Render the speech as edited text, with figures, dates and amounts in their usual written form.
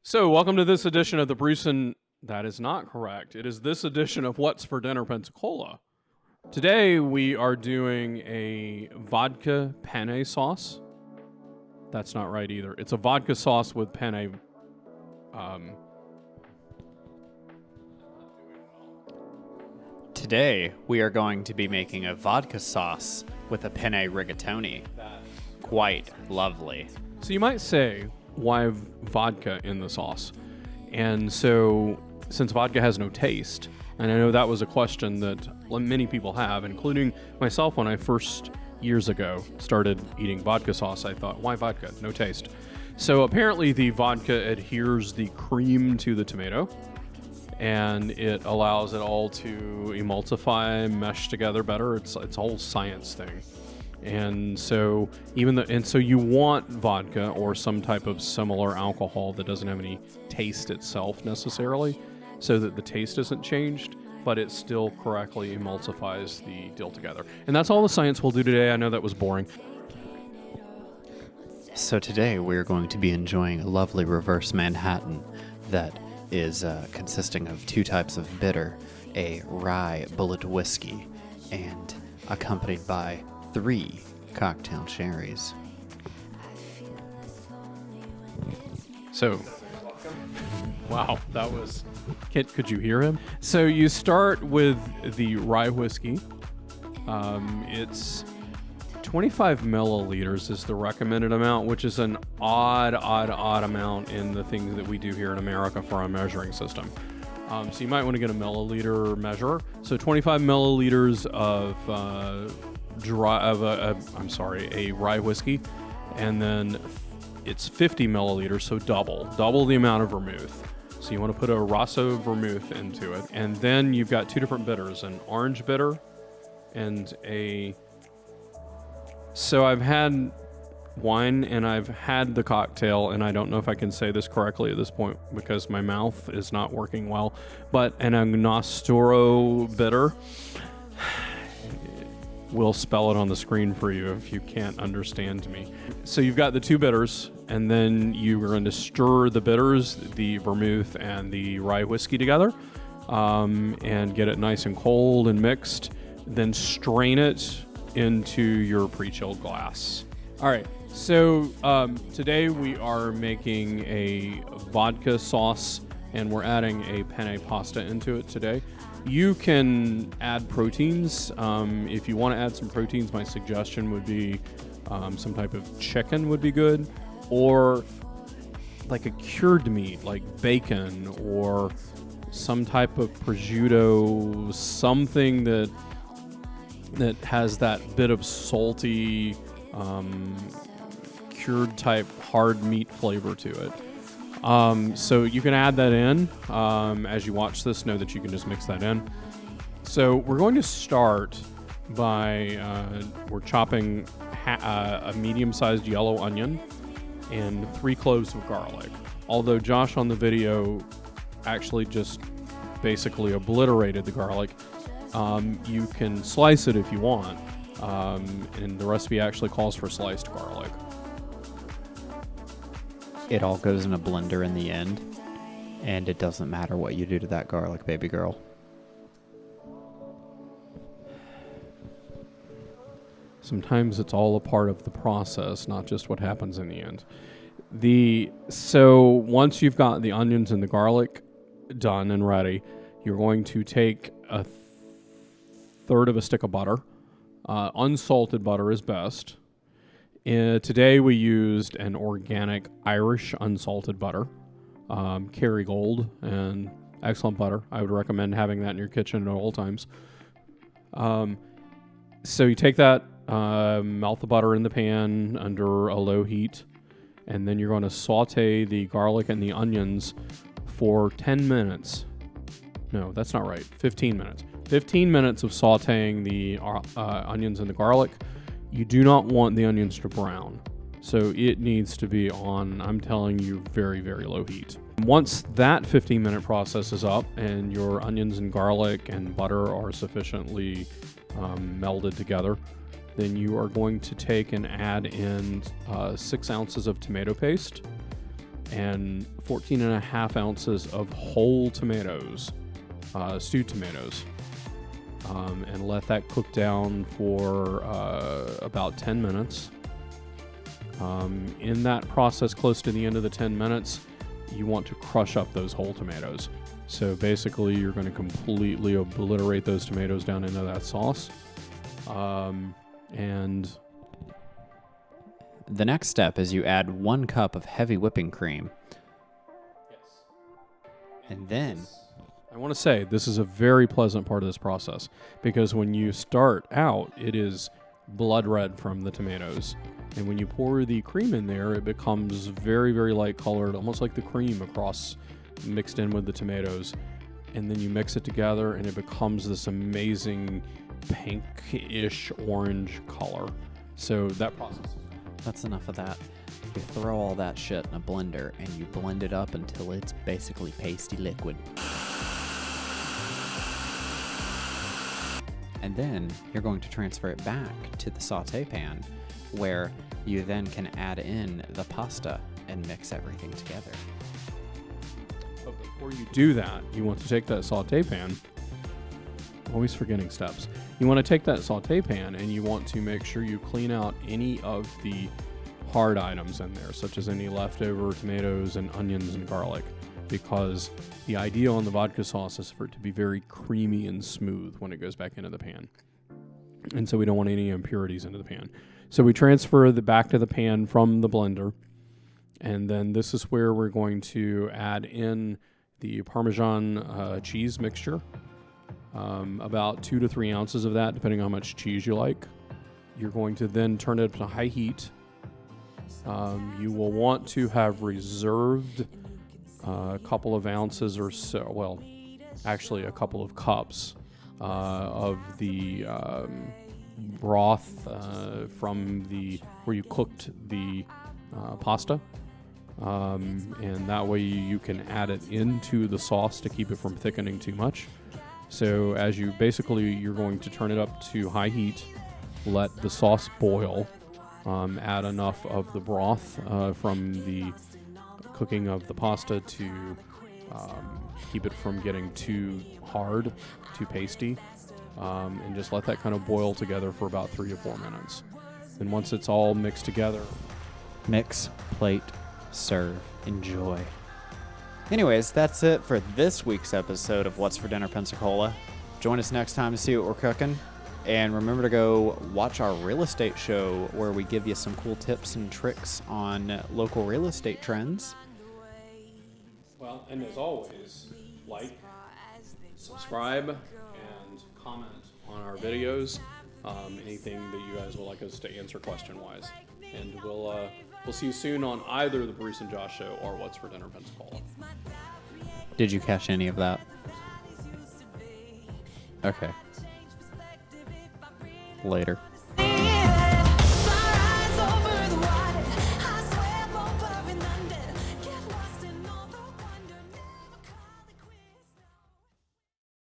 So, welcome to this edition of the Bruce. That is not correct. It is this edition of What's for Dinner Pensacola. Today we are doing a vodka penne sauce. That's not right either. It's a vodka sauce with penne. Today we are going to be making a vodka sauce with a penne rigatoni. Quite lovely. So you might say, why vodka in the sauce? And so, since vodka has no taste, and I know that was a question that many people have, including myself when I first, years ago, started eating vodka sauce, I thought, why vodka? No taste. So apparently the vodka adheres the cream to the tomato, and it allows it all to emulsify, mesh together better. It's a whole science thing. And so so you want vodka or some type of similar alcohol that doesn't have any taste itself necessarily, so that the taste isn't changed, but it still correctly emulsifies the deal together. And that's all the science we'll do today. I know that was boring. So today we're going to be enjoying a lovely reverse Manhattan that is consisting of two types of bitter, a rye bullet whiskey, and accompanied by 3 cocktail cherries. So, wow, that was... Could you hear him? So you start with the rye whiskey. It's 25 milliliters is the recommended amount, which is an odd amount in the things that we do here in America for our measuring system. So you might want to get a milliliter measure. So 25 milliliters of a rye whiskey, and then it's 50 milliliters, so double the amount of vermouth. So you want to put a Rosso vermouth into it, and then you've got 2 different bitters, an orange bitter and a... So I've had wine and I've had the cocktail, and I don't know if I can say this correctly at this point because my mouth is not working well, but an Angostura bitter. We'll spell it on the screen for you if you can't understand me. So you've got the 2 bitters, and then you're going to stir the bitters, the vermouth, and the rye whiskey together, and get it nice and cold and mixed. Then strain it into your pre-chilled glass. All right, so today we are making a vodka sauce, and we're adding a penne pasta into it today. You can add proteins. If you want to add some proteins, my suggestion would be some type of chicken would be good, or like a cured meat, like bacon, or some type of prosciutto, something that has that bit of salty, cured type hard meat flavor to it. So you can add that in. As you watch this, know that you can just mix that in. So we're going to start by we're chopping a medium-sized yellow onion and 3 cloves of garlic. Although Josh on the video actually just basically obliterated the garlic, you can slice it if you want, and the recipe actually calls for sliced garlic. It all goes in a blender in the end, and it doesn't matter what you do to that garlic, baby girl. Sometimes it's all a part of the process, not just what happens in the end. So once you've got the onions and the garlic done and ready, you're going to take a third of a stick of butter. Unsalted butter is best. Today we used an organic Irish unsalted butter, Kerrygold, and excellent butter. I would recommend having that in your kitchen at all times. So you take that, melt the butter in the pan under a low heat, and then you're going to saute the garlic and the onions for 10 minutes. No, that's not right. 15 minutes. 15 minutes of sauteing the onions and the garlic. You do not want the onions to brown, so it needs to be on, I'm telling you, very, very low heat. Once that 15-minute process is up and your onions and garlic and butter are sufficiently melded together, then you are going to take and add in 6 ounces of tomato paste, and 14 and a half ounces of whole tomatoes, stewed tomatoes, and let that cook down for about 10 minutes. In that process, close to the end of the 10 minutes, you want to crush up those whole tomatoes. So basically, you're going to completely obliterate those tomatoes down into that sauce. And the next step is you add 1 cup of heavy whipping cream. yes. And then I want to say this is a very pleasant part of this process, because when you start out, it is blood red from the tomatoes. And when you pour the cream in there, it becomes very, very light colored, almost like the cream mixed in with the tomatoes. And then you mix it together and it becomes this amazing pinkish orange color. So that process. that's enough of that. You throw all that shit in a blender and you blend it up until it's basically pasty liquid. And then you're going to transfer it back to the saute pan, where you then can add in the pasta and mix everything together. But before you do that, you want to take that saute pan. Always forgetting steps. You want to take that saute pan and you want to make sure you clean out any of the hard items in there, such as any leftover tomatoes and onions and garlic, because the idea on the vodka sauce is for it to be very creamy and smooth when it goes back into the pan. And so we don't want any impurities into the pan. So we transfer back to the pan from the blender. And then this is where we're going to add in the Parmesan cheese mixture. About 2 to 3 ounces of that, depending on how much cheese you like. You're going to then turn it up to high heat. You will want to have reserved a couple of ounces or so, well, actually a couple of cups of the broth from where you cooked the pasta. And that way you can add it into the sauce to keep it from thickening too much. So as you're going to turn it up to high heat, let the sauce boil, add enough of the broth from the cooking of the pasta to keep it from getting too hard, too pasty, and just let that kind of boil together for about 3 to 4 minutes. And once it's all mixed together, Mix, plate, serve, enjoy. Anyways, that's it for this week's episode of What's for Dinner Pensacola. Join us next time to see what we're cooking. And remember to go watch our real estate show, where we give you some cool tips and tricks on local real estate trends. well, and as always, like, subscribe, and comment on our videos. Anything that you guys would like us to answer question-wise. And we'll see you soon on either the Bruce and Josh show or What's for Dinner Pensacola. Did you catch any of that? Okay. Later.